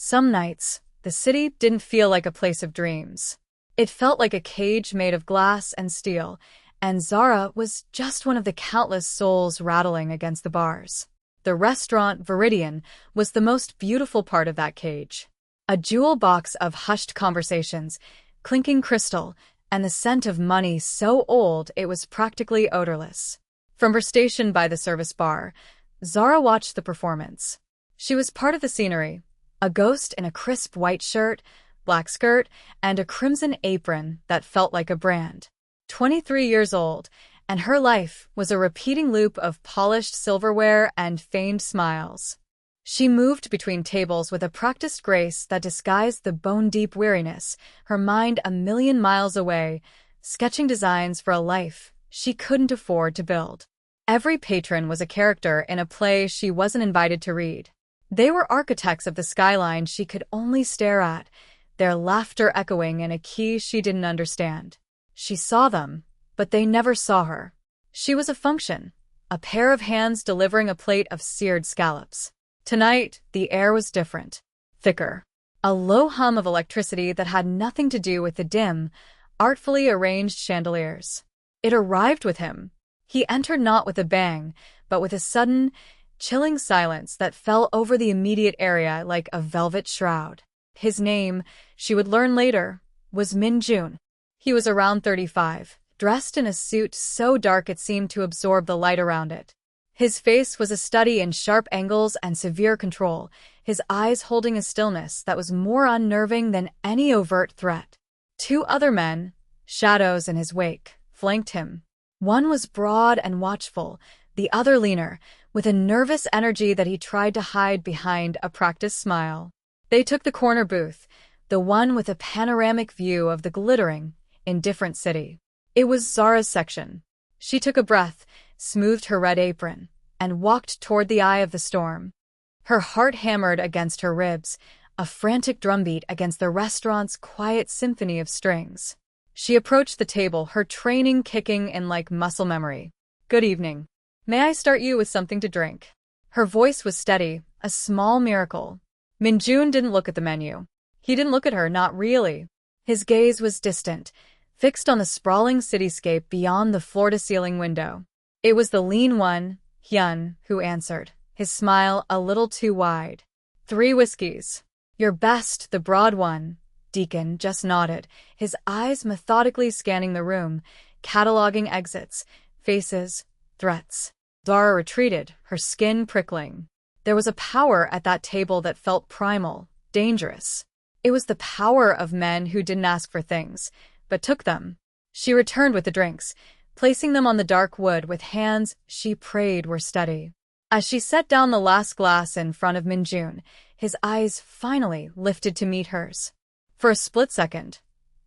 Some nights, the city didn't feel like a place of dreams. It felt like a cage made of glass and steel, and Zara was just one of the countless souls rattling against the bars. The restaurant Viridian was the most beautiful part of that cage. A jewel box of hushed conversations, clinking crystal, and the scent of money so old it was practically odorless. From her station by the service bar, Zara watched the performance. She was part of the scenery, a ghost in a crisp white shirt, black skirt, and a crimson apron that felt like a brand. 23 years old, and her life was a repeating loop of polished silverware and feigned smiles. She moved between tables with a practiced grace that disguised the bone-deep weariness, her mind a million miles away, sketching designs for a life she couldn't afford to build. Every patron was a character in a play she wasn't invited to read. They were architects of the skyline she could only stare at, their laughter echoing in a key she didn't understand. She saw them, but they never saw her. She was a function, a pair of hands delivering a plate of seared scallops. Tonight, the air was different, thicker. A low hum of electricity that had nothing to do with the dim, artfully arranged chandeliers. It arrived with him. He entered not with a bang, but with a sudden, chilling silence that fell over the immediate area like a velvet shroud. His name, she would learn later, was Minjun. He was around 35, dressed in a suit so dark it seemed to absorb the light around it. His face was a study in sharp angles and severe control, his eyes holding a stillness that was more unnerving than any overt threat. Two other men, shadows in his wake, flanked him. One was broad and watchful, the other leaner, with a nervous energy that he tried to hide behind a practiced smile. They took the corner booth, the one with a panoramic view of the glittering, indifferent city. It was Zara's section. She took a breath, smoothed her red apron, and walked toward the eye of the storm. Her heart hammered against her ribs, a frantic drumbeat against the restaurant's quiet symphony of strings. She approached the table, her training kicking in like muscle memory. "Good evening. May I start you with something to drink?" Her voice was steady, a small miracle. Minjun didn't look at the menu. He didn't look at her, not really. His gaze was distant, fixed on the sprawling cityscape beyond the floor-to-ceiling window. It was the lean one, Hyun, who answered, his smile a little too wide. "3 whiskeys. Your best," the broad one. Deacon just nodded, his eyes methodically scanning the room, cataloging exits, faces, threats. Zara retreated, her skin prickling. There was a power at that table that felt primal, dangerous. It was the power of men who didn't ask for things, but took them. She returned with the drinks, placing them on the dark wood with hands she prayed were steady. As she set down the last glass in front of Minjun, his eyes finally lifted to meet hers. For a split second,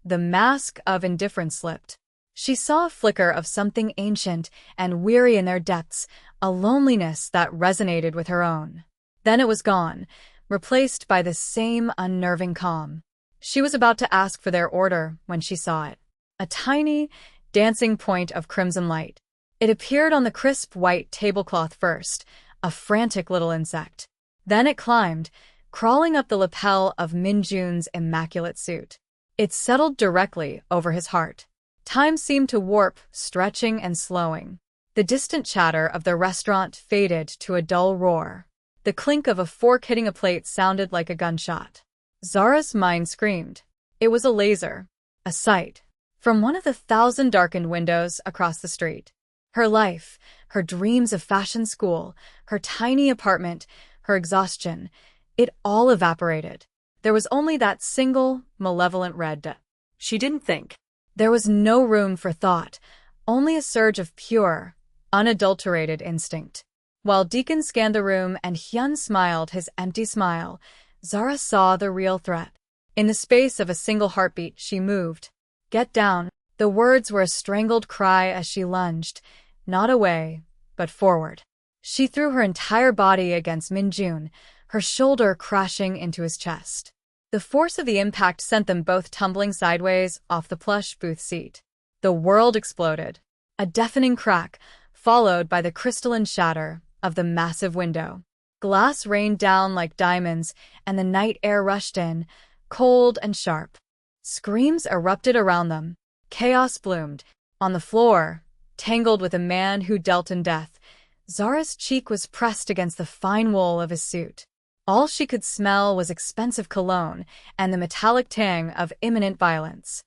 the mask of indifference slipped. She saw a flicker of something ancient and weary in their depths, a loneliness that resonated with her own. Then it was gone, replaced by the same unnerving calm. She was about to ask for their order when she saw it. A tiny, dancing point of crimson light. It appeared on the crisp white tablecloth first, a frantic little insect. Then it climbed, crawling up the lapel of Minjun's immaculate suit. It settled directly over his heart. Time seemed to warp, stretching and slowing. The distant chatter of the restaurant faded to a dull roar. The clink of a fork hitting a plate sounded like a gunshot. Zara's mind screamed. It was a laser, a sight, from one of the 1,000 darkened windows across the street. Her life, her dreams of fashion school, her tiny apartment, her exhaustion, it all evaporated. There was only that single, malevolent red dot. She didn't think. There was no room for thought, only a surge of pure, unadulterated instinct. While Deacon scanned the room and Hyun smiled his empty smile, Zara saw the real threat. In the space of a single heartbeat, she moved. "Get down." The words were a strangled cry as she lunged, not away, but forward. She threw her entire body against Minjun, her shoulder crashing into his chest. The force of the impact sent them both tumbling sideways off the plush booth seat. The world exploded. A deafening crack, followed by the crystalline shatter of the massive window. Glass rained down like diamonds, and the night air rushed in, cold and sharp. Screams erupted around them. Chaos bloomed. On the floor, tangled with a man who dealt in death, Zara's cheek was pressed against the fine wool of his suit. All she could smell was expensive cologne and the metallic tang of imminent violence.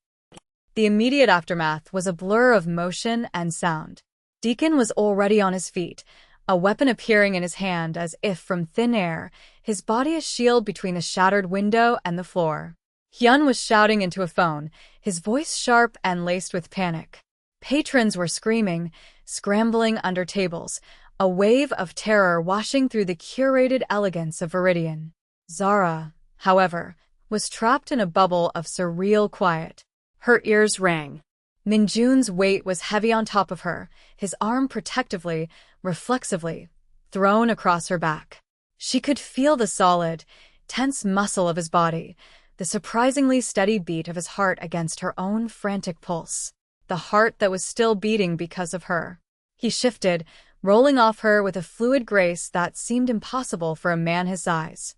The immediate aftermath was a blur of motion and sound. Deacon was already on his feet, a weapon appearing in his hand as if from thin air, his body a shield between the shattered window and the floor. Hyun was shouting into a phone, his voice sharp and laced with panic. Patrons were screaming, scrambling under tables, a wave of terror washing through the curated elegance of Viridian. Zara, however, was trapped in a bubble of surreal quiet. Her ears rang. Minjun's weight was heavy on top of her, his arm protectively, reflexively, thrown across her back. She could feel the solid, tense muscle of his body, the surprisingly steady beat of his heart against her own frantic pulse, the heart that was still beating because of her. He shifted, rolling off her with a fluid grace that seemed impossible for a man his size.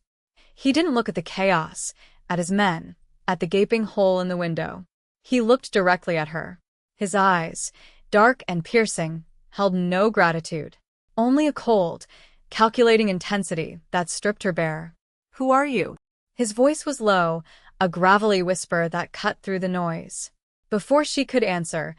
He didn't look at the chaos, at his men, at the gaping hole in the window. He looked directly at her. His eyes, dark and piercing, held no gratitude, only a cold, calculating intensity that stripped her bare. "Who are you?" His voice was low, a gravelly whisper that cut through the noise. Before she could answer,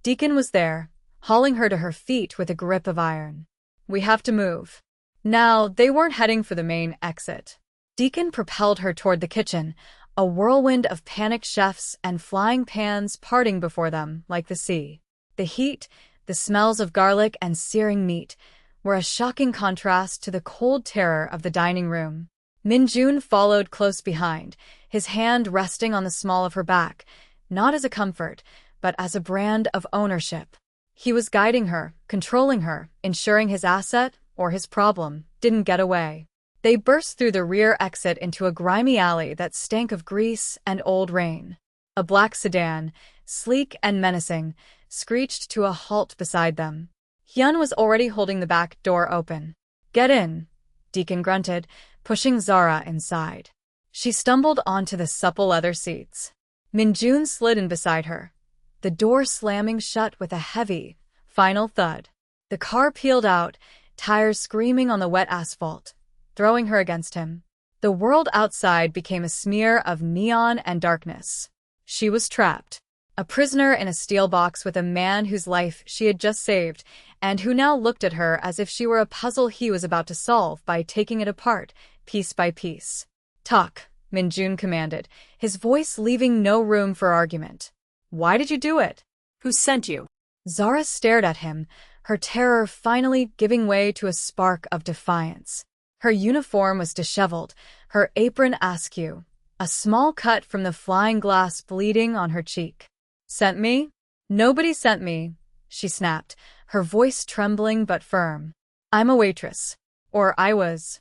Deacon was there, hauling her to her feet with a grip of iron. "We have to move." Now, they weren't heading for the main exit. Deacon propelled her toward the kitchen, a whirlwind of panicked chefs and flying pans parting before them like the sea. The heat, the smells of garlic and searing meat, were a shocking contrast to the cold terror of the dining room. Minjun followed close behind, his hand resting on the small of her back, not as a comfort, but as a brand of ownership. He was guiding her, controlling her, ensuring his asset, or his problem, didn't get away. They burst through the rear exit into a grimy alley that stank of grease and old rain. A black sedan, sleek and menacing, screeched to a halt beside them. Hyun was already holding the back door open. "Get in," Deacon grunted, pushing Zara inside. She stumbled onto the supple leather seats. Minjun slid in beside her, the door slamming shut with a heavy, final thud. The car peeled out, tires screaming on the wet asphalt, throwing her against him. The world outside became a smear of neon and darkness. She was trapped, a prisoner in a steel box with a man whose life she had just saved, and who now looked at her as if she were a puzzle he was about to solve by taking it apart, piece by piece. "Talk," Minjun commanded, his voice leaving no room for argument. "Why did you do it? "Who sent you?" Zara stared at him, her terror finally giving way to a spark of defiance. Her uniform was disheveled, her apron askew, a small cut from the flying glass bleeding on her cheek. "Sent me? Nobody sent me," she snapped, her voice trembling but firm. "I'm a waitress. Or I was.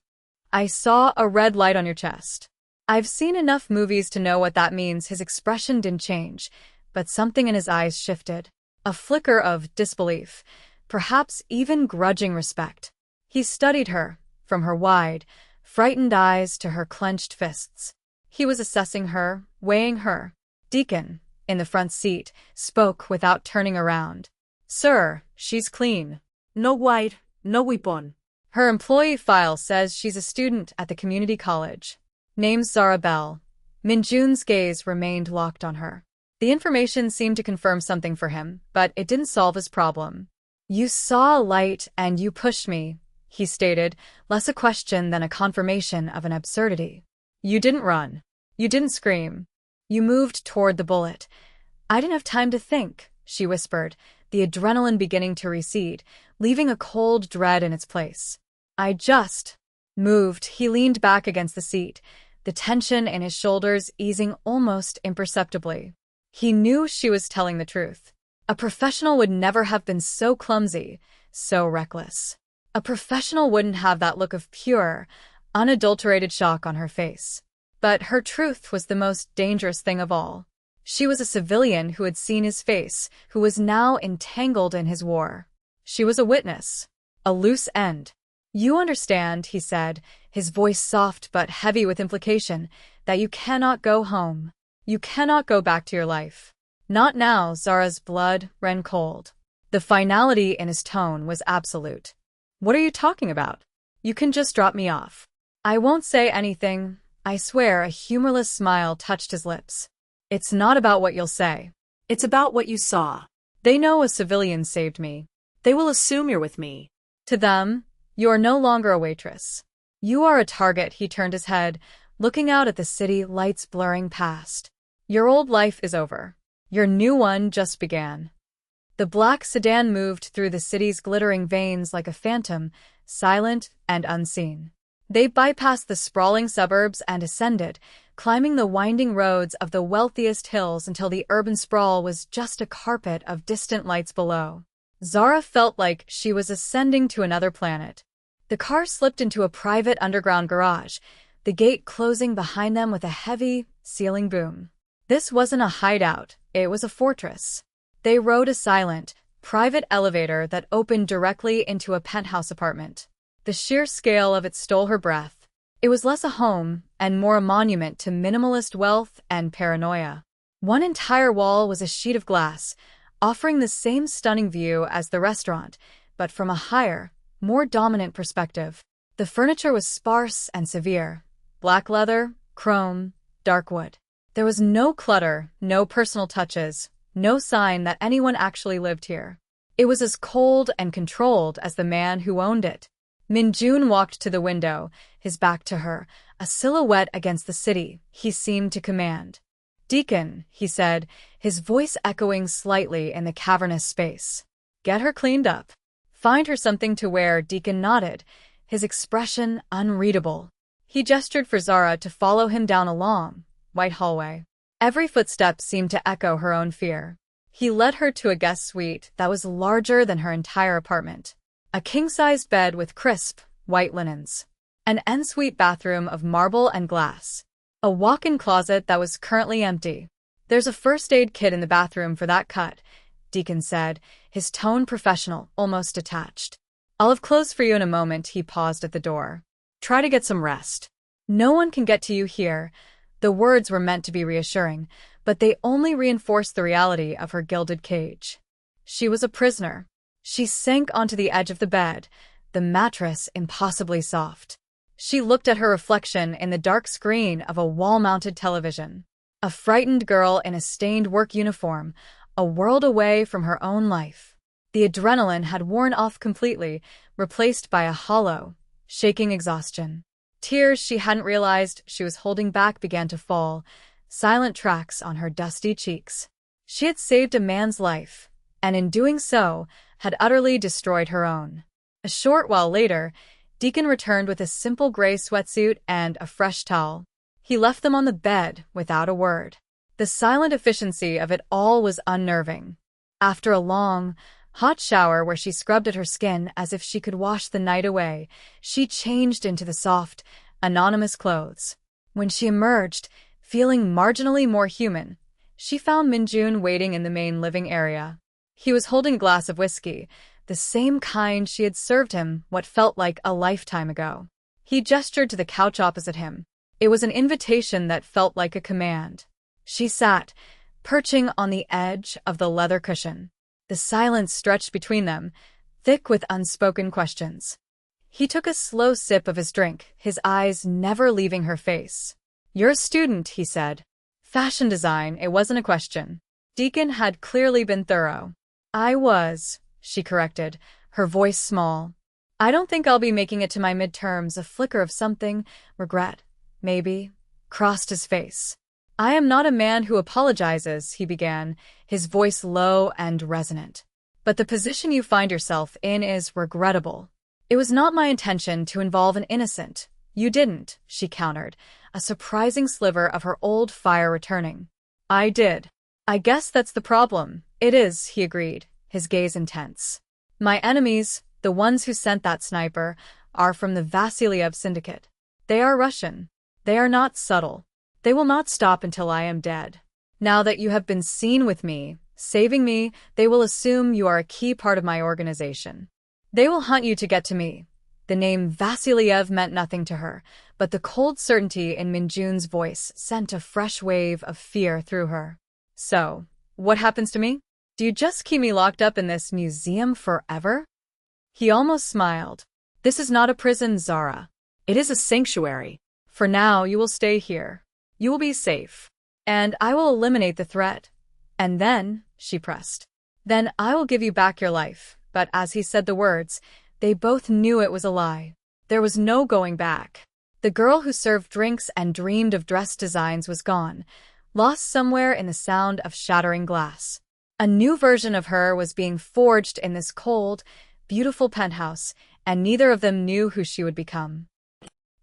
I saw a red light on your chest." "I've seen enough movies to know what that means." His expression didn't change, but something in his eyes shifted. A flicker of disbelief, perhaps even grudging respect. He studied her, from her wide, frightened eyes to her clenched fists. He was assessing her, weighing her. Deacon, in the front seat, spoke without turning around. "Sir, she's clean. "No white, no weapon." Her employee file says she's a student at the community college. Name's Zara Bell." Minjun's gaze remained locked on her. The information seemed to confirm something for him, but it didn't solve his problem. "You saw a light and you pushed me," he stated, less a question than a confirmation of an absurdity. "You didn't run. You didn't scream. You moved toward the bullet." "I didn't have time to think," she whispered, the adrenaline beginning to recede, leaving a cold dread in its place. "I just moved." He leaned back against the seat, the tension in his shoulders easing almost imperceptibly. He knew she was telling the truth. A professional would never have been so clumsy, so reckless. A professional wouldn't have that look of pure, unadulterated shock on her face. But her truth was the most dangerous thing of all. She was a civilian who had seen his face, who was now entangled in his war. She was a witness, a loose end. You understand, he said, his voice soft but heavy with implication, that you cannot go home. You cannot go back to your life. Not now. Zara's blood ran cold. The finality in his tone was absolute. What are you talking about? You can just drop me off. I won't say anything. I swear. A humorless smile touched his lips. It's not about what you'll say. It's about what you saw. They know a civilian saved me. They will assume you're with me. To them, you are no longer a waitress. You are a target. He turned his head, looking out at the city lights blurring past. Your old life is over. Your new one just began. The black sedan moved through the city's glittering veins like a phantom, silent and unseen. They bypassed the sprawling suburbs and ascended, climbing the winding roads of the wealthiest hills until the urban sprawl was just a carpet of distant lights below. Zara felt like she was ascending to another planet. The car slipped into a private underground garage, the gate closing behind them with a heavy, sealing boom. This wasn't a hideout, it was a fortress. They rode a silent, private elevator that opened directly into a penthouse apartment. The sheer scale of it stole her breath. It was less a home and more a monument to minimalist wealth and paranoia. One entire wall was a sheet of glass, offering the same stunning view as the restaurant, but from a higher, more dominant perspective. The furniture was sparse and severe. Black leather, chrome, dark wood. There was no clutter, no personal touches, no sign that anyone actually lived here. It was as cold and controlled as the man who owned it. Minjun walked to the window, his back to her, a silhouette against the city. He seemed to command. "Deacon," he said, his voice echoing slightly in the cavernous space. "Get her cleaned up. Find her something to wear." Deacon nodded, his expression unreadable. He gestured for Zara to follow him down a long, white hallway. Every footstep seemed to echo her own fear. He led her to a guest suite that was larger than her entire apartment. A king-sized bed with crisp, white linens. An ensuite bathroom of marble and glass. A walk-in closet that was currently empty. "There's a first aid kit in the bathroom for that cut," Deacon said, his tone professional, almost detached. "I'll have clothes for you in a moment." He paused at the door. "Try to get some rest. No one can get to you here." The words were meant to be reassuring, but they only reinforced the reality of her gilded cage. She was a prisoner. She sank onto the edge of the bed, the mattress impossibly soft. She looked at her reflection in the dark screen of a wall-mounted television. A frightened girl in a stained work uniform, a world away from her own life. The adrenaline had worn off completely, replaced by a hollow, shaking exhaustion. Tears she hadn't realized she was holding back began to fall, silent tracks on her dusty cheeks. She had saved a man's life, and in doing so, had utterly destroyed her own. A short while later, Deacon returned with a simple gray sweatsuit and a fresh towel. He left them on the bed without a word. The silent efficiency of it all was unnerving. After a long, hot shower where she scrubbed at her skin as if she could wash the night away, she changed into the soft, anonymous clothes. When she emerged, feeling marginally more human, she found Minjun waiting in the main living area. He was holding a glass of whiskey, the same kind she had served him what felt like a lifetime ago. He gestured to the couch opposite him. It was an invitation that felt like a command. She sat, perching on the edge of the leather cushion. The silence stretched between them, thick with unspoken questions. He took a slow sip of his drink, his eyes never leaving her face. "You're a student," he said. "Fashion design." It wasn't a question. Deacon had clearly been thorough. "I was," she corrected, her voice small. "I don't think I'll be making it to my midterms." A flicker of something, regret, maybe, crossed his face. "I am not a man who apologizes," he began, his voice low and resonant. "But the position you find yourself in is regrettable. It was not my intention to involve an innocent." "You didn't," she countered, a surprising sliver of her old fire returning. "I did." "I guess that's the problem." "It is," he agreed, his gaze intense. "My enemies, the ones who sent that sniper, are from the Vasilyev syndicate. They are Russian. They are not subtle. They will not stop until I am dead. Now that you have been seen with me, saving me, they will assume you are a key part of my organization. They will hunt you to get to me. The name Vasilyev meant nothing to her, but the cold certainty in Minjun's voice sent a fresh wave of fear through her. So, what happens to me? Do you just keep me locked up in this museum forever? He almost smiled. This is not a prison, Zara. It is a sanctuary. For now, you will stay here. You will be safe. And I will eliminate the threat. And then, she pressed. Then I will give you back your life. But as he said the words, they both knew it was a lie. There was no going back. The girl who served drinks and dreamed of dress designs was gone, lost somewhere in the sound of shattering glass. A new version of her was being forged in this cold, beautiful penthouse, and neither of them knew who she would become.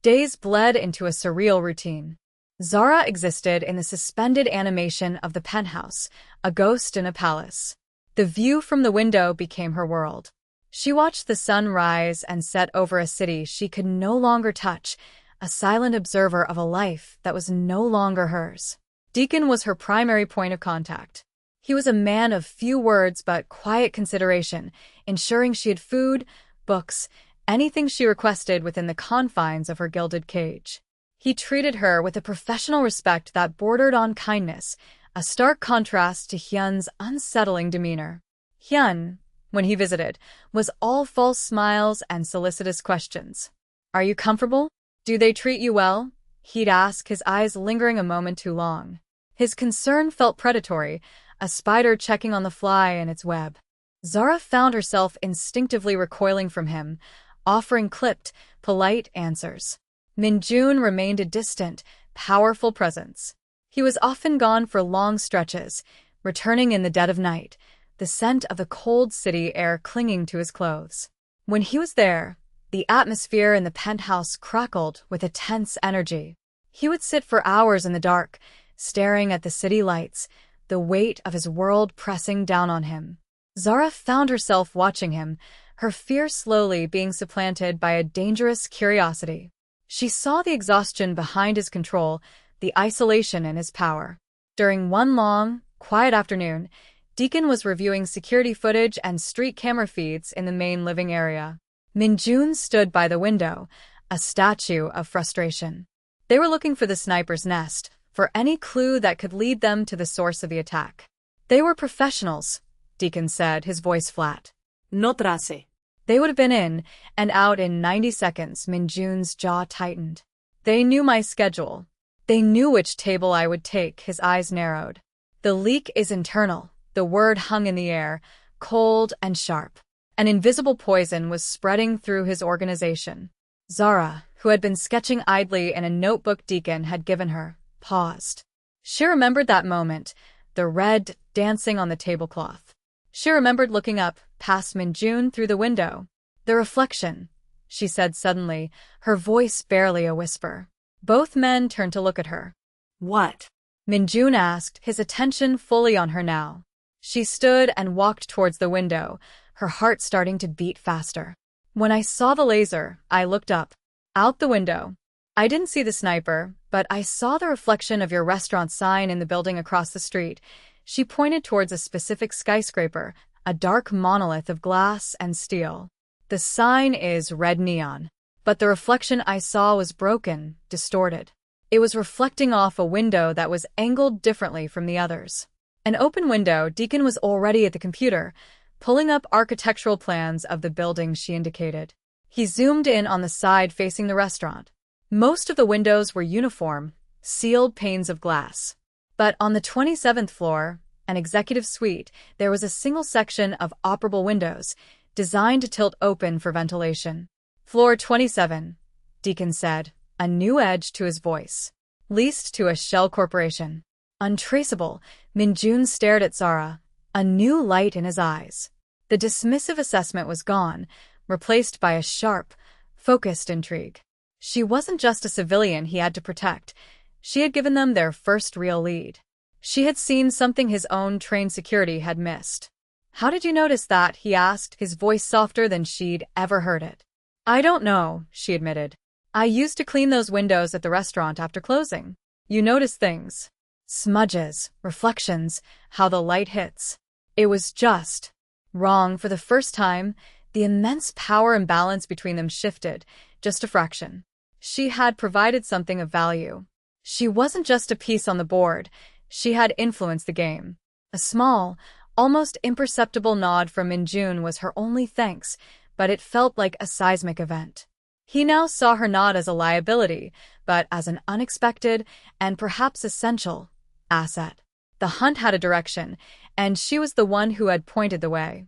Days bled into a surreal routine. Zara existed in the suspended animation of the penthouse, a ghost in a palace. The view from the window became her world. She watched the sun rise and set over a city she could no longer touch, a silent observer of a life that was no longer hers. Deacon was her primary point of contact. He was a man of few words but quiet consideration, ensuring she had food, books, anything she requested within the confines of her gilded cage. He treated her with a professional respect that bordered on kindness, a stark contrast to Hyun's unsettling demeanor. Hyun, when he visited, was all false smiles and solicitous questions. "Are you comfortable? Do they treat you well?" he'd ask, his eyes lingering a moment too long. His concern felt predatory, a spider checking on the fly in its web. Zara found herself instinctively recoiling from him, offering clipped, polite answers. Minjun remained a distant, powerful presence. He was often gone for long stretches, returning in the dead of night, the scent of the cold city air clinging to his clothes. When he was there, the atmosphere in the penthouse crackled with a tense energy. He would sit for hours in the dark, staring at the city lights, the weight of his world pressing down on him. Zara found herself watching him, her fear slowly being supplanted by a dangerous curiosity. She saw the exhaustion behind his control, the isolation in his power. During one long, quiet afternoon, Deacon was reviewing security footage and street camera feeds in the main living area. Minjun stood by the window, a statue of frustration. They were looking for the sniper's nest, for any clue that could lead them to the source of the attack. They were professionals, Deacon said, his voice flat. No trace. They would have been in and out in 90 seconds, Minjun's jaw tightened. They knew my schedule. They knew which table I would take, his eyes narrowed. The leak is internal, the word hung in the air, cold and sharp. An invisible poison was spreading through his organization. Zara, who had been sketching idly in a notebook Deacon had given her, paused. She remembered that moment, the red dancing on the tablecloth. She remembered looking up past Minjun through the window. The reflection, she said suddenly, her voice barely a whisper. Both men turned to look at her. What? Minjun asked, his attention fully on her now. She stood and walked towards the window, her heart starting to beat faster. When I saw the laser, I looked up. Out the window. I didn't see the sniper, but I saw the reflection of your restaurant sign in the building across the street. She pointed towards a specific skyscraper, a dark monolith of glass and steel. The sign is red neon, but the reflection I saw was broken, distorted. It was reflecting off a window that was angled differently from the others. An open window, Deacon was already at the computer, pulling up architectural plans of the building she indicated. He zoomed in on the side facing the restaurant. Most of the windows were uniform, sealed panes of glass. But on the 27th floor, an executive suite, there was a single section of operable windows, designed to tilt open for ventilation. Floor 27, Deacon said, a new edge to his voice. Leased to a shell corporation. Untraceable, Minjun stared at Zara, a new light in his eyes. The dismissive assessment was gone, replaced by a sharp, focused intrigue. She wasn't just a civilian he had to protect. She had given them their first real lead. She had seen something his own trained security had missed. How did you notice that? He asked, his voice softer than she'd ever heard it. I don't know, she admitted. I used to clean those windows at the restaurant after closing. You notice things. Smudges, reflections, how the light hits. It was just wrong. For the first time, The immense power imbalance between them shifted, just a fraction. She had provided something of value. She wasn't just a piece on the board, she had influenced the game. A small, almost imperceptible nod from Minjun was her only thanks, but it felt like a seismic event. He now saw her not as a liability, but as an unexpected and perhaps essential asset. The hunt had a direction, and she was the one who had pointed the way.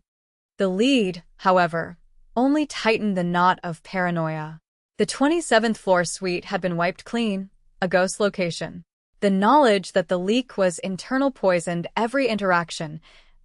The lead, however, only tightened the knot of paranoia. The 27th floor suite had been wiped clean, a ghost location. The knowledge that the leak was internal poisoned every interaction,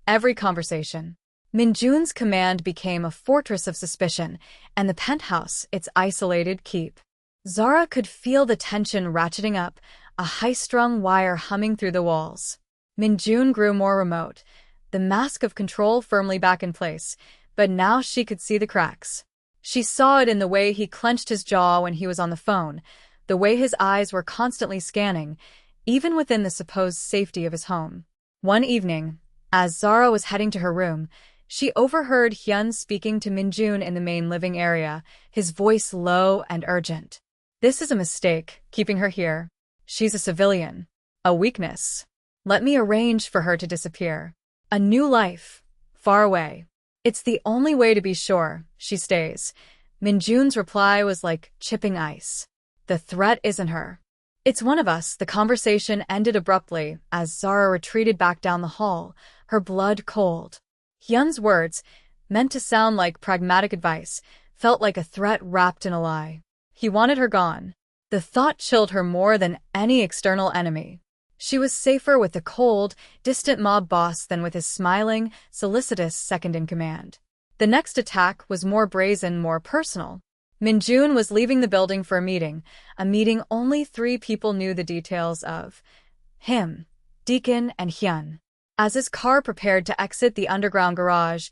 every conversation. Minjun's command became a fortress of suspicion, and the penthouse its isolated keep. Zara could feel the tension ratcheting up, a high-strung wire humming through the walls. Minjun grew more remote, the mask of control firmly back in place, but now she could see the cracks. She saw it in the way he clenched his jaw when he was on the phone, the way his eyes were constantly scanning, even within the supposed safety of his home. One evening, as Zara was heading to her room, she overheard Hyun speaking to Minjun in the main living area, his voice low and urgent. "This is a mistake, keeping her here. She's a civilian. A weakness. Let me arrange for her to disappear. A new life. Far away. It's the only way to be sure she stays." Minjun's reply was like chipping ice. "The threat isn't her. It's one of us." The conversation ended abruptly as Zara retreated back down the hall, her blood cold. Hyun's words, meant to sound like pragmatic advice, felt like a threat wrapped in a lie. He wanted her gone. The thought chilled her more than any external enemy. She was safer with the cold, distant mob boss than with his smiling, solicitous second-in-command. The next attack was more brazen, more personal. Minjun was leaving the building for a meeting only 3 people knew the details of. Him, Deacon, and Hyun. As his car prepared to exit the underground garage,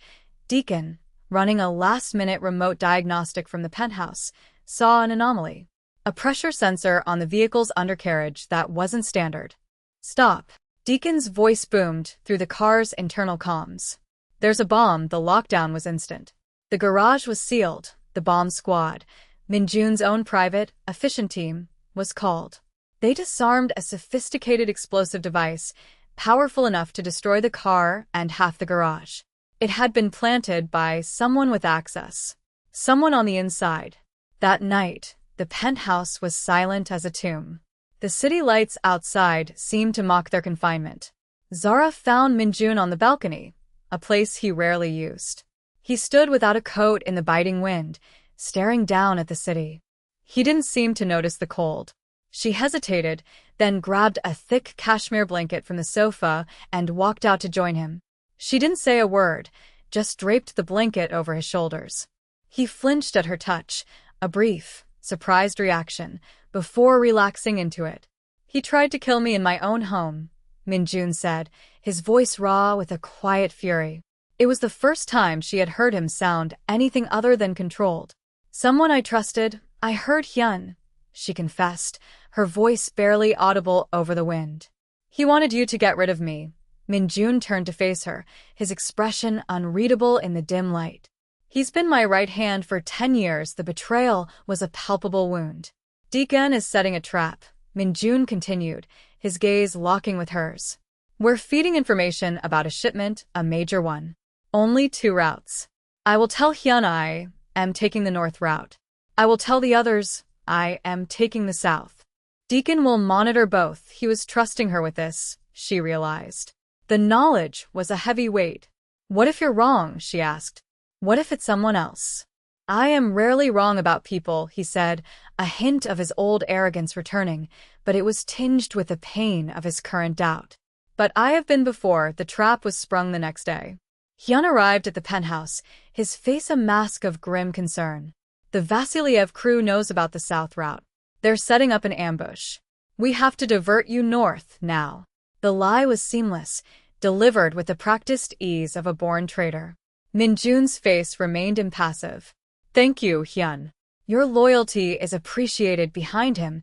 Deacon, running a last-minute remote diagnostic from the penthouse, saw an anomaly. A pressure sensor on the vehicle's undercarriage that wasn't standard. "Stop." Deacon's voice boomed through the car's internal comms. "There's a bomb." The lockdown was instant. The garage was sealed. The bomb squad, Minjun's own private, efficient team, was called. They disarmed a sophisticated explosive device, powerful enough to destroy the car and half the garage. It had been planted by someone with access. Someone on the inside. That night, the penthouse was silent as a tomb. The city lights outside seemed to mock their confinement. Zara found Minjun on the balcony, a place he rarely used. He stood without a coat in the biting wind, staring down at the city. He didn't seem to notice the cold. She hesitated, then grabbed a thick cashmere blanket from the sofa and walked out to join him. She didn't say a word, just draped the blanket over his shoulders. He flinched at her touch, a brief, surprised reaction, before relaxing into it. "He tried to kill me in my own home," Minjun said, his voice raw with a quiet fury. It was the first time she had heard him sound anything other than controlled. "Someone I trusted. I heard Hyun," she confessed, her voice barely audible over the wind. "He wanted you to get rid of me." Minjun turned to face her, his expression unreadable in the dim light. "He's been my right hand for 10 years." The betrayal was a palpable wound. "Deacon is setting a trap," Minjun continued, his gaze locking with hers. "We're feeding information about a shipment, a major one. Only 2 routes. I will tell Hyun I am taking the north route. I will tell the others I am taking the south. Deacon will monitor both." He was trusting her with this, she realized. The knowledge was a heavy weight. "What if you're wrong?" she asked. "What if it's someone else?" "I am rarely wrong about people," he said, a hint of his old arrogance returning, but it was tinged with the pain of his current doubt. "But I have been before." The trap was sprung the next day. Hyun arrived at the penthouse, his face a mask of grim concern. "The Vasiliev crew knows about the south route. They're setting up an ambush. We have to divert you north now." The lie was seamless, delivered with the practiced ease of a born traitor. Minjun's face remained impassive. "Thank you, Hyun. Your loyalty is appreciated." Behind him,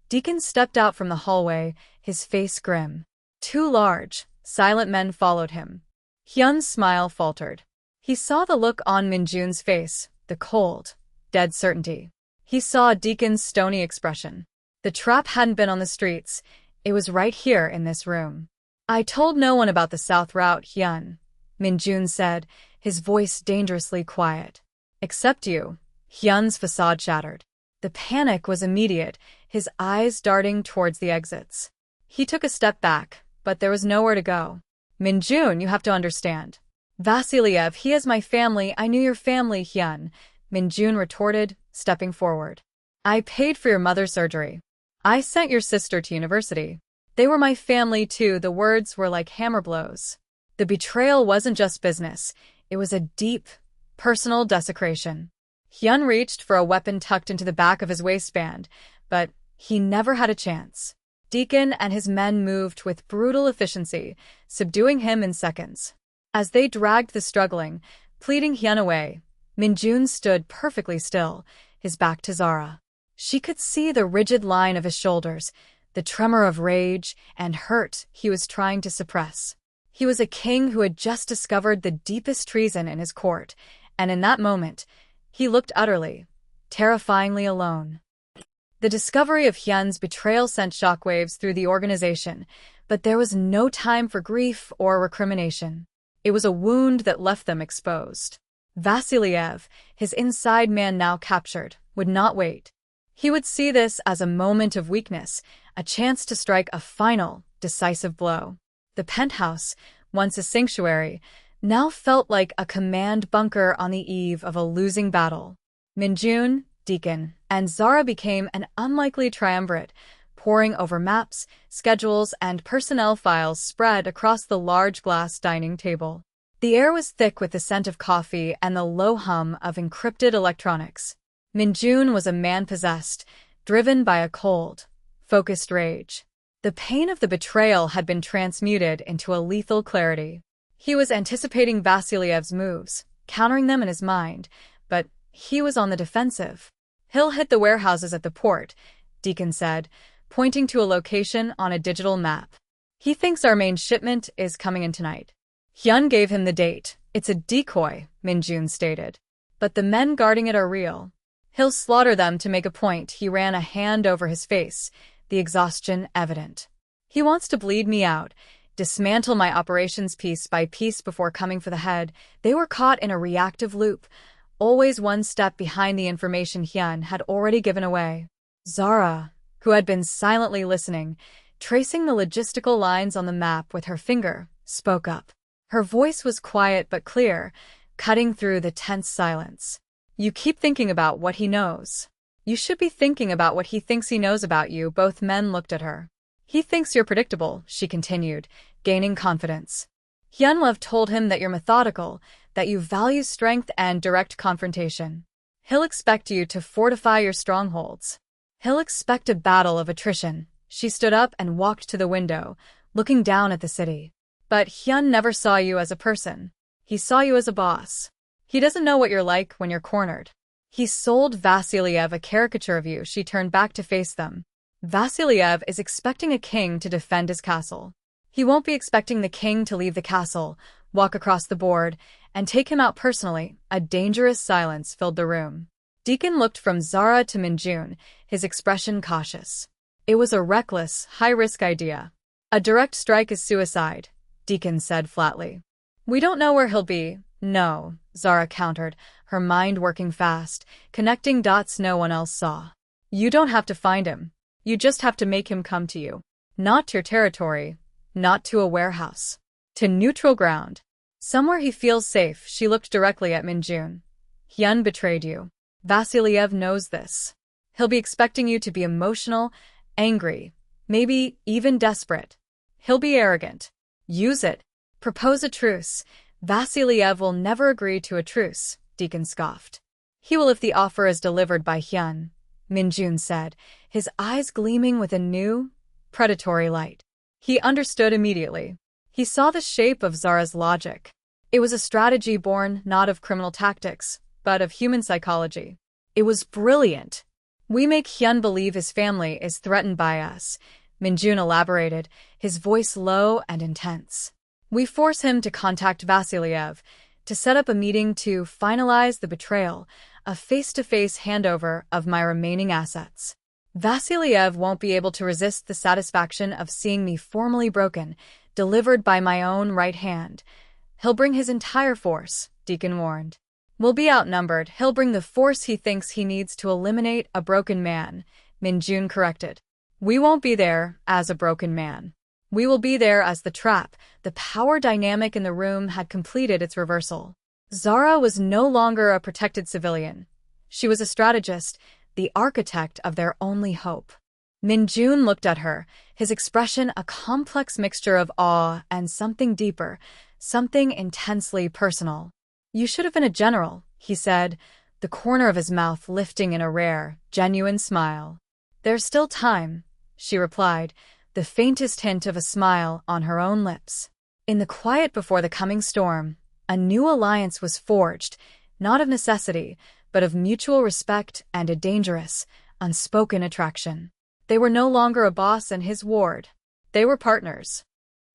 Deacon stepped out from the hallway, his face grim. 2 large, silent men followed him. Hyun's smile faltered. He saw the look on Minjun's face, the cold, dead certainty. He saw Deacon's stony expression. The trap hadn't been on the streets. It was right here in this room. I told no one about the south route, Hyun, Minjun said, his voice dangerously quiet. Except you. Hyun's facade shattered. The panic was immediate, his eyes darting towards the exits. He took a step back, but there was nowhere to go. Minjun, you have to understand. Vasilyev, he is my family. I knew your family, Hyun, Minjun retorted, stepping forward. I paid for your mother's surgery. I sent your sister to university. They were my family too. The words were like hammer blows. The betrayal wasn't just business. It was a deep, personal desecration. Hyun reached for a weapon tucked into the back of his waistband, but he never had a chance. Deacon and his men moved with brutal efficiency, subduing him in seconds. As they dragged the struggling, pleading Hyun away, Minjun stood perfectly still, his back to Zara. She could see the rigid line of his shoulders, the tremor of rage and hurt he was trying to suppress. He was a king who had just discovered the deepest treason in his court, and in that moment, he looked utterly, terrifyingly alone. The discovery of Hyun's betrayal sent shockwaves through the organization, but there was no time for grief or recrimination. It was a wound that left them exposed. Vasilyev, his inside man now captured, would not wait. He would see this as a moment of weakness, a chance to strike a final, decisive blow. The penthouse, once a sanctuary, now felt like a command bunker on the eve of a losing battle. Minjun, Deacon, and Zara became an unlikely triumvirate, poring over maps, schedules, and personnel files spread across the large glass dining table. The air was thick with the scent of coffee and the low hum of encrypted electronics. Minjun was a man possessed, driven by a cold, focused rage. The pain of the betrayal had been transmuted into a lethal clarity. He was anticipating Vasilyev's moves, countering them in his mind, but he was on the defensive. He'll hit the warehouses at the port, Deacon said, pointing to a location on a digital map. He thinks our main shipment is coming in tonight. Hyun gave him the date. It's a decoy, Minjun stated. But the men guarding it are real. He'll slaughter them to make a point. He ran a hand over his face, the exhaustion evident. He wants to bleed me out, dismantle my operations piece by piece before coming for the head. They were caught in a reactive loop, always one step behind the information Hyun had already given away. Zara, who had been silently listening, tracing the logistical lines on the map with her finger, spoke up. Her voice was quiet but clear, cutting through the tense silence. You keep thinking about what he knows. You should be thinking about what he thinks he knows about you. Both men looked at her. He thinks you're predictable, she continued, gaining confidence. Hyunlove told him that you're methodical, that you value strength and direct confrontation. He'll expect you to fortify your strongholds. He'll expect a battle of attrition. She stood up and walked to the window, looking down at the city. But Hyun never saw you as a person. He saw you as a boss. He doesn't know what you're like when you're cornered. He sold Vasilyev a caricature of you. She turned back to face them. Vasilyev is expecting a king to defend his castle. He won't be expecting the king to leave the castle, walk across the board, and take him out personally. A dangerous silence filled the room. Deacon looked from Zara to Minjun, his expression cautious. It was a reckless, high-risk idea. A direct strike is suicide, Deacon said flatly. We don't know where he'll be. No, Zara countered, her mind working fast, connecting dots no one else saw. You don't have to find him. You just have to make him come to you. Not to your territory, not to a warehouse. To neutral ground. Somewhere he feels safe. She looked directly at Minjun. Hyun betrayed you. Vasilyev knows this. He'll be expecting you to be emotional, angry, maybe even desperate. He'll be arrogant. Use it. Propose a truce. Vasilyev will never agree to a truce, Deacon scoffed. He will if the offer is delivered by Hyun, Minjun said, his eyes gleaming with a new, predatory light. He understood immediately. He saw the shape of Zara's logic. It was a strategy born not of criminal tactics, but of human psychology. It was brilliant. We make Hyun believe his family is threatened by us, Minjun elaborated, his voice low and intense. We force him to contact Vasilyev, to set up a meeting to finalize the betrayal, a face-to-face handover of my remaining assets. Vasilyev won't be able to resist the satisfaction of seeing me formally broken, delivered by my own right hand. He'll bring his entire force, Deacon warned. We'll be outnumbered. He'll bring the force he thinks he needs to eliminate a broken man, Minjun corrected. We won't be there as a broken man. We will be there as the trap. The power dynamic in the room had completed its reversal. Zara was no longer a protected civilian. She was a strategist, the architect of their only hope. Minjun looked at her, his expression a complex mixture of awe and something deeper, something intensely personal. You should have been a general, he said, the corner of his mouth lifting in a rare, genuine smile. There's still time, she replied, the faintest hint of a smile on her own lips. In the quiet before the coming storm, a new alliance was forged, not of necessity, but of mutual respect and a dangerous, unspoken attraction. They were no longer a boss and his ward. They were partners.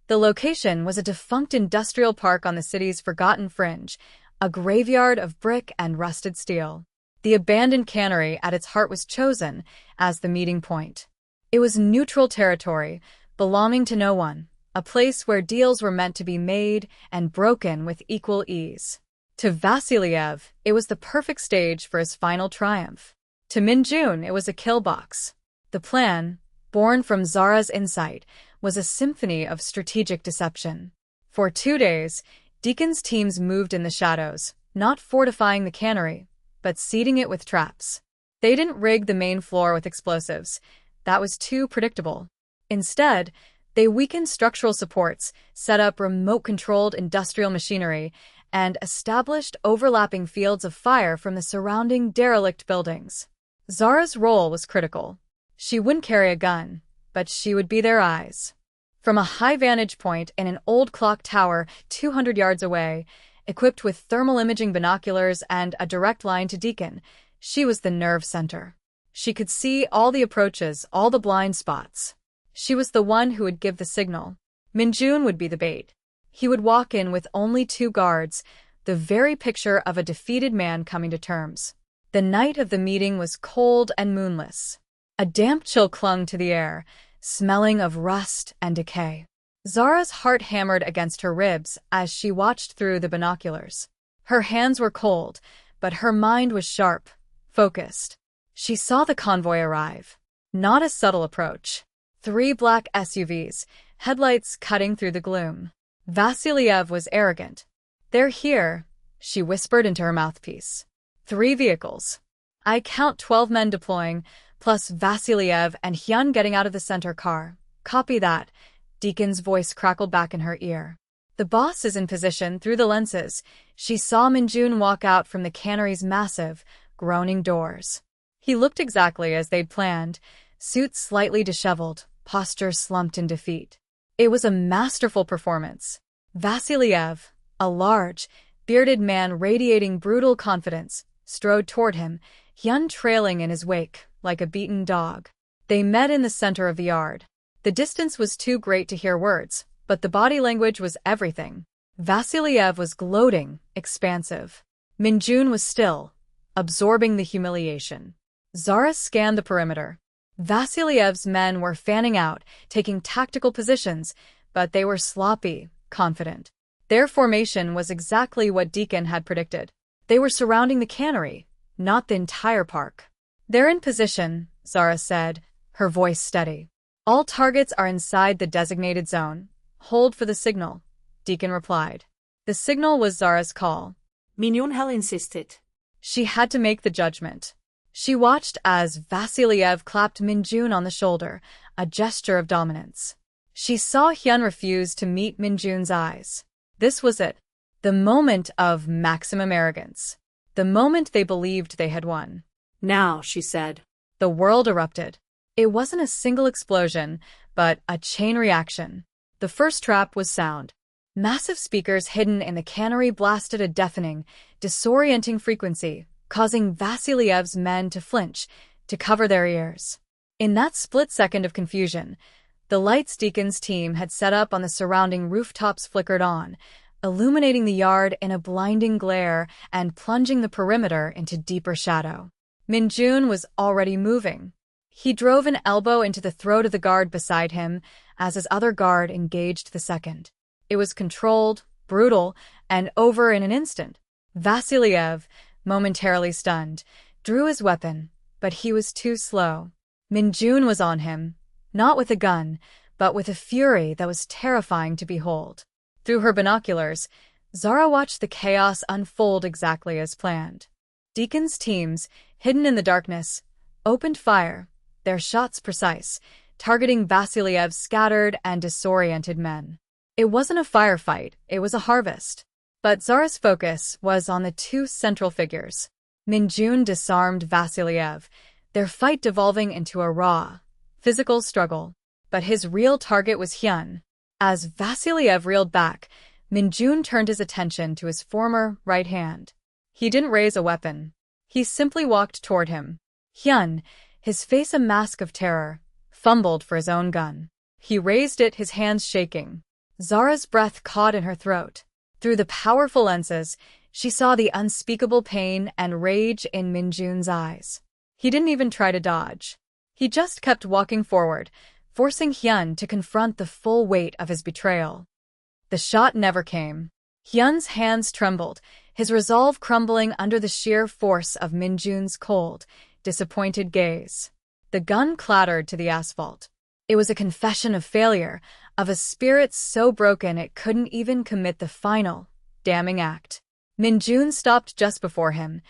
The location was a defunct industrial park on the city's forgotten fringe, a graveyard of brick and rusted steel. The abandoned cannery at its heart was chosen as the meeting point. It was neutral territory, belonging to no one, a place where deals were meant to be made and broken with equal ease. To Vasilyev, it was the perfect stage for his final triumph. To Minjun, it was a kill box. The plan, born from Zara's insight, was a symphony of strategic deception. For 2 days, Deacon's teams moved in the shadows, not fortifying the cannery, but seeding it with traps. They didn't rig the main floor with explosives. That was too predictable. Instead, they weakened structural supports, set up remote-controlled industrial machinery, and established overlapping fields of fire from the surrounding derelict buildings. Zara's role was critical. She wouldn't carry a gun, but she would be their eyes. From a high vantage point in an old clock tower 200 yards away, equipped with thermal imaging binoculars and a direct line to Deacon, she was the nerve center. She could see all the approaches, all the blind spots. She was the one who would give the signal. Minjun would be the bait. He would walk in with only 2 guards, the very picture of a defeated man coming to terms. The night of the meeting was cold and moonless. A damp chill clung to the air, smelling of rust and decay. Zara's heart hammered against her ribs as she watched through the binoculars. Her hands were cold, but her mind was sharp, focused. She saw the convoy arrive. Not a subtle approach. 3 black SUVs, headlights cutting through the gloom. Vasilyev was arrogant. They're here, she whispered into her mouthpiece. 3 vehicles. I count 12 men deploying, plus Vasilyev and Hyun getting out of the center car. Copy that, Deacon's voice crackled back in her ear. The boss is in position through the lenses. She saw Minjun walk out from the cannery's massive, groaning doors. He looked exactly as they'd planned, suit slightly disheveled, posture slumped in defeat. It was a masterful performance. Vasilyev, a large, bearded man radiating brutal confidence, strode toward him, Hyun trailing in his wake, like a beaten dog. They met in the center of the yard. The distance was too great to hear words, but the body language was everything. Vasilyev was gloating, expansive. Minjun was still, absorbing the humiliation. Zara scanned the perimeter. Vasilyev's men were fanning out, taking tactical positions, but they were sloppy, confident. Their formation was exactly what Deacon had predicted. They were surrounding the cannery, not the entire park. They're in position, Zara said, her voice steady. All targets are inside the designated zone. Hold for the signal, Deacon replied. The signal was Zara's call. Minjun had insisted. She had to make the judgment. She watched as Vasilyev clapped Minjun on the shoulder, a gesture of dominance. She saw Hyun refuse to meet Minjun's eyes. This was it. The moment of maximum arrogance. The moment they believed they had won. Now, she said. The world erupted. It wasn't a single explosion, but a chain reaction. The first trap was sound. Massive speakers hidden in the cannery blasted a deafening, disorienting frequency, causing Vasilyev's men to flinch, to cover their ears. In that split second of confusion, the lights Deacon's team had set up on the surrounding rooftops flickered on, illuminating the yard in a blinding glare and plunging the perimeter into deeper shadow. Minjun was already moving. He drove an elbow into the throat of the guard beside him as his other guard engaged the second. It was controlled, brutal, and over in an instant. Vasilyev, momentarily stunned, drew his weapon, but he was too slow. Minjun was on him, not with a gun, but with a fury that was terrifying to behold. Through her binoculars, Zara watched the chaos unfold exactly as planned. Deacon's teams, hidden in the darkness, opened fire, their shots precise, targeting Vasilyev's scattered and disoriented men. It wasn't a firefight, it was a harvest. But Zara's focus was on the two central figures. Minjun disarmed Vasilyev, their fight devolving into a raw, physical struggle. But his real target was Hyun. As Vasilyev reeled back, Minjun turned his attention to his former right hand. He didn't raise a weapon. He simply walked toward him. Hyun, his face a mask of terror, fumbled for his own gun. He raised it, his hands shaking. Zara's breath caught in her throat. Through the powerful lenses, she saw the unspeakable pain and rage in Minjun's eyes. He didn't even try to dodge. He just kept walking forward, forcing Hyun to confront the full weight of his betrayal. The shot never came. Hyun's hands trembled, his resolve crumbling under the sheer force of Minjun's cold, disappointed gaze. The gun clattered to the asphalt. It was a confession of failure, of a spirit so broken it couldn't even commit the final, damning act. Minjun stopped just before him,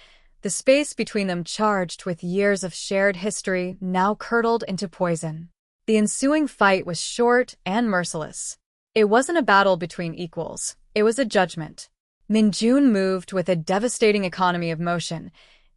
the space between them charged with years of shared history now curdled into poison. The ensuing fight was short and merciless. It wasn't a battle between equals, it was a judgment. Minjun moved with a devastating economy of motion,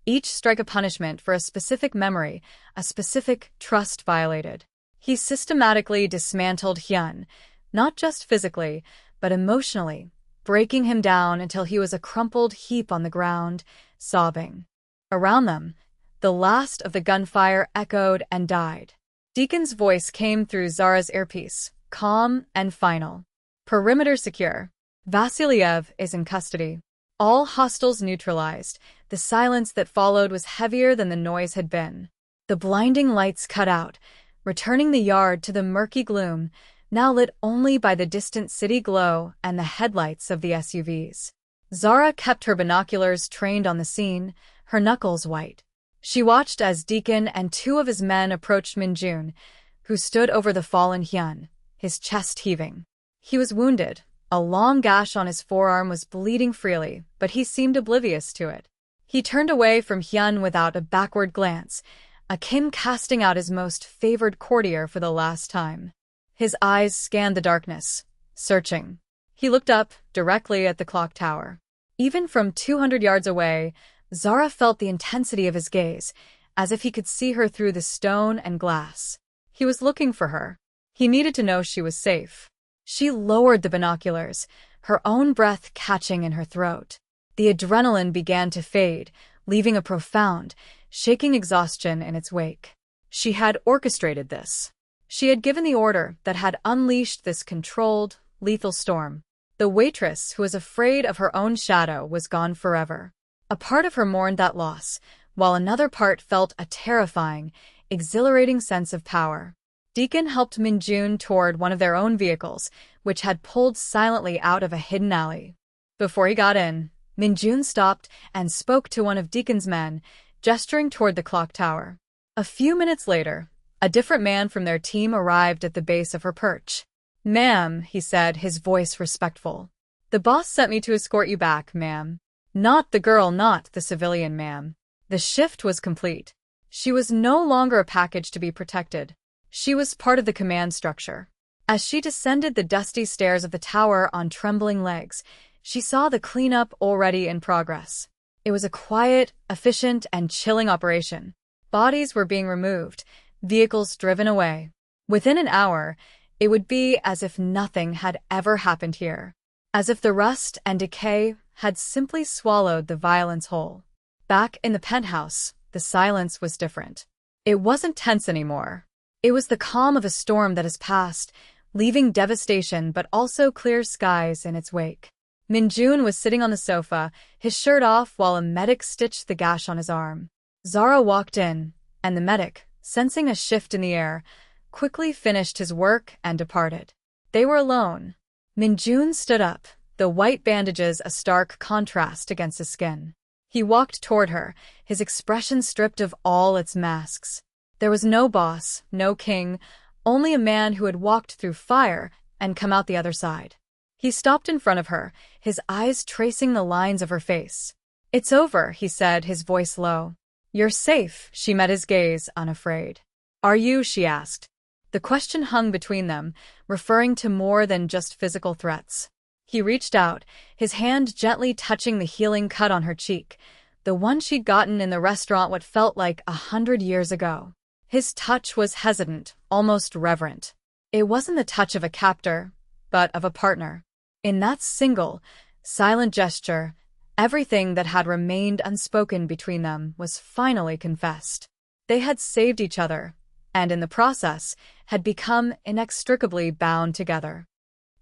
each strike a punishment for a specific memory, a specific trust violated. He systematically dismantled Hyun, not just physically, but emotionally, breaking him down until he was a crumpled heap on the ground, sobbing. Around them, the last of the gunfire echoed and died. Deacon's voice came through Zara's earpiece, calm and final. Perimeter secure. Vasilyev is in custody. All hostiles neutralized. The silence that followed was heavier than the noise had been. The blinding lights cut out, returning the yard to the murky gloom, now lit only by the distant city glow and the headlights of the SUVs. Zara kept her binoculars trained on the scene, her knuckles white. She watched as Deacon and two of his men approached Minjun, who stood over the fallen Hyun, his chest heaving. He was wounded. A long gash on his forearm was bleeding freely, but he seemed oblivious to it. He turned away from Hyun without a backward glance, akin casting out his most favored courtier for the last time. His eyes scanned the darkness, searching. He looked up, directly at the clock tower. Even from 200 yards away, Zara felt the intensity of his gaze, as if he could see her through the stone and glass. He was looking for her. He needed to know she was safe. She lowered the binoculars, her own breath catching in her throat. The adrenaline began to fade, leaving a profound, shaking exhaustion in its wake. She had orchestrated this. She had given the order that had unleashed this controlled, lethal storm. The waitress who was afraid of her own shadow was gone forever. A part of her mourned that loss, while another part felt a terrifying, exhilarating sense of power. Deacon helped Minjun toward one of their own vehicles, which had pulled silently out of a hidden alley. Before he got in, Minjun stopped and spoke to one of Deacon's men, gesturing toward the clock tower. A few minutes later, a different man from their team arrived at the base of her perch. "Ma'am," he said, his voice respectful. "The boss sent me to escort you back, ma'am. Not the girl, not the civilian, ma'am." The shift was complete. She was no longer a package to be protected. She was part of the command structure. As she descended the dusty stairs of the tower on trembling legs, she saw the cleanup already in progress. It was a quiet, efficient, and chilling operation. Bodies were being removed, vehicles driven away. Within an hour, it would be as if nothing had ever happened here. As if the rust and decay had simply swallowed the violence whole. Back in the penthouse, the silence was different. It wasn't tense anymore. It was the calm of a storm that has passed, leaving devastation but also clear skies in its wake. Minjun was sitting on the sofa, his shirt off while a medic stitched the gash on his arm. Zara walked in, and the medic, sensing a shift in the air, quickly finished his work and departed. They were alone. Minjun stood up, the white bandages a stark contrast against his skin. He walked toward her, his expression stripped of all its masks. There was no boss, no king, only a man who had walked through fire and come out the other side. He stopped in front of her, his eyes tracing the lines of her face. "It's over," he said, his voice low. "You're safe," she met his gaze, unafraid. "Are you?" she asked. The question hung between them, referring to more than just physical threats. He reached out, his hand gently touching the healing cut on her cheek, the one she'd gotten in the restaurant what felt like 100 years ago. His touch was hesitant, almost reverent. It wasn't the touch of a captor, but of a partner. In that single, silent gesture, everything that had remained unspoken between them was finally confessed. They had saved each other, and in the process, had become inextricably bound together.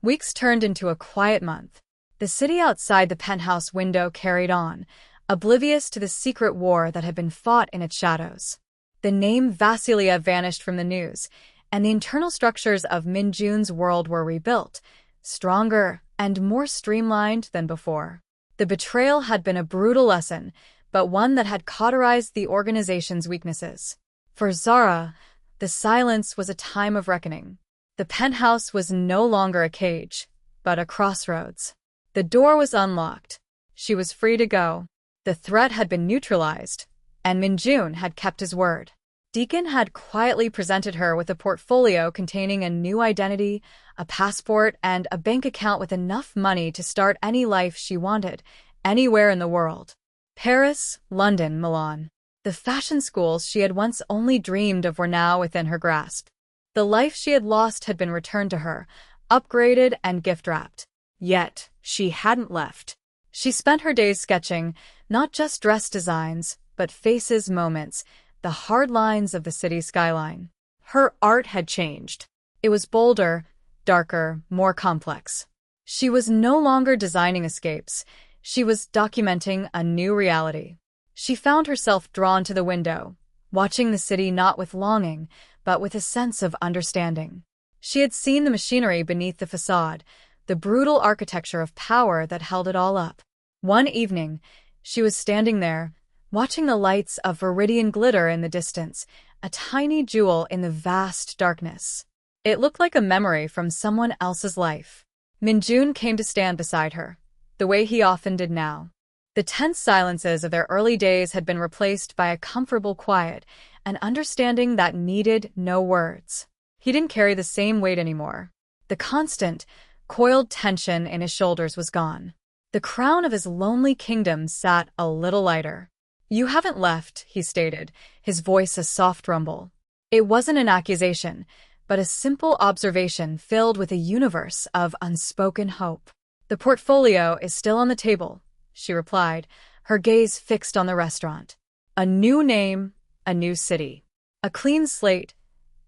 Weeks turned into a quiet month. The city outside the penthouse window carried on, oblivious to the secret war that had been fought in its shadows. The name Vasiliev vanished from the news, and the internal structures of Minjun's world were rebuilt, stronger and more streamlined than before. The betrayal had been a brutal lesson, but one that had cauterized the organization's weaknesses. For Zara, the silence was a time of reckoning. The penthouse was no longer a cage, but a crossroads. The door was unlocked. She was free to go. The threat had been neutralized, and Minjun had kept his word. Deacon had quietly presented her with a portfolio containing a new identity, a passport, and a bank account with enough money to start any life she wanted, anywhere in the world. Paris, London, Milan. The fashion schools she had once only dreamed of were now within her grasp. The life she had lost had been returned to her, upgraded and gift-wrapped. Yet, she hadn't left. She spent her days sketching, not just dress designs, but faces, moments, the hard lines of the city skyline. Her art had changed. It was bolder, darker, more complex. She was no longer designing escapes. She was documenting a new reality. She found herself drawn to the window, watching the city not with longing, but with a sense of understanding. She had seen the machinery beneath the facade, the brutal architecture of power that held it all up. One evening, she was standing there, watching the lights of Viridian glitter in the distance, a tiny jewel in the vast darkness. It looked like a memory from someone else's life. Minjun came to stand beside her, the way he often did now. The tense silences of their early days had been replaced by a comfortable quiet, an understanding that needed no words. He didn't carry the same weight anymore. The constant, coiled tension in his shoulders was gone. The crown of his lonely kingdom sat a little lighter. "You haven't left," he stated, his voice a soft rumble. It wasn't an accusation, but a simple observation filled with a universe of unspoken hope. "The portfolio is still on the table," she replied, her gaze fixed on the restaurant. "A new name, a new city. A clean slate.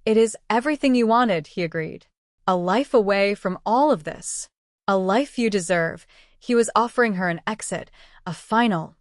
It is everything you wanted," he agreed. "A life away from all of this. A life you deserve." He was offering her an exit, a final,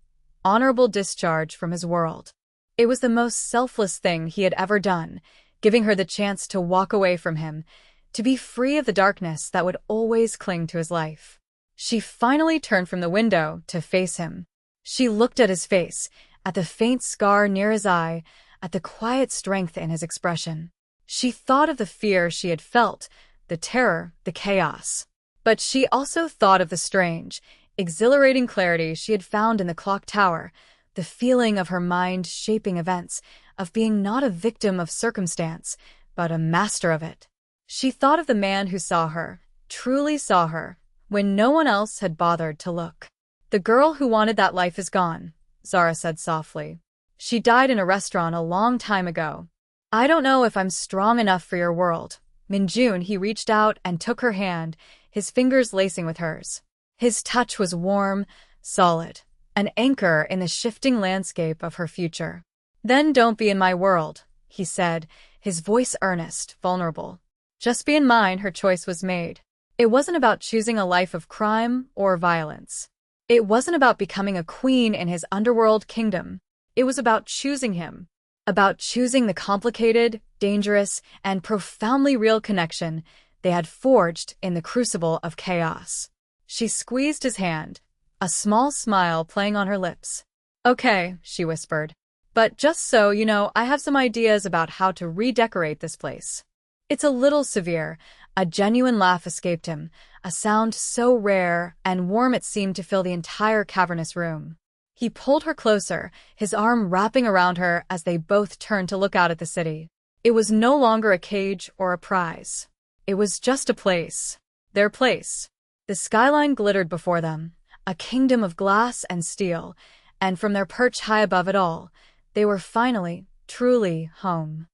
honorable discharge from his world. It was the most selfless thing he had ever done, giving her the chance to walk away from him, to be free of the darkness that would always cling to his life. She finally turned from the window to face him. She looked at his face, at the faint scar near his eye, at the quiet strength in his expression. She thought of the fear she had felt, the terror, the chaos. But she also thought of the strange, exhilarating clarity she had found in the clock tower, the feeling of her mind shaping events, of being not a victim of circumstance, but a master of it. She thought of the man who saw her, truly saw her, when no one else had bothered to look. "The girl who wanted that life is gone," Zara said softly. "She died in a restaurant a long time ago. I don't know if I'm strong enough for your world." Minjun, he reached out and took her hand, his fingers lacing with hers. His touch was warm, solid, an anchor in the shifting landscape of her future. "Then don't be in my world," he said, his voice earnest, vulnerable. "Just be in mine." Her choice was made. It wasn't about choosing a life of crime or violence. It wasn't about becoming a queen in his underworld kingdom. It was about choosing him. About choosing the complicated, dangerous, and profoundly real connection they had forged in the crucible of chaos. She squeezed his hand, a small smile playing on her lips. "Okay," she whispered. "But just so you know, I have some ideas about how to redecorate this place." "It's a little severe." A genuine laugh escaped him, a sound so rare and warm it seemed to fill the entire cavernous room. He pulled her closer, his arm wrapping around her as they both turned to look out at the city. It was no longer a cage or a prize. It was just a place. Their place. The skyline glittered before them, a kingdom of glass and steel, and from their perch high above it all, they were finally, truly home.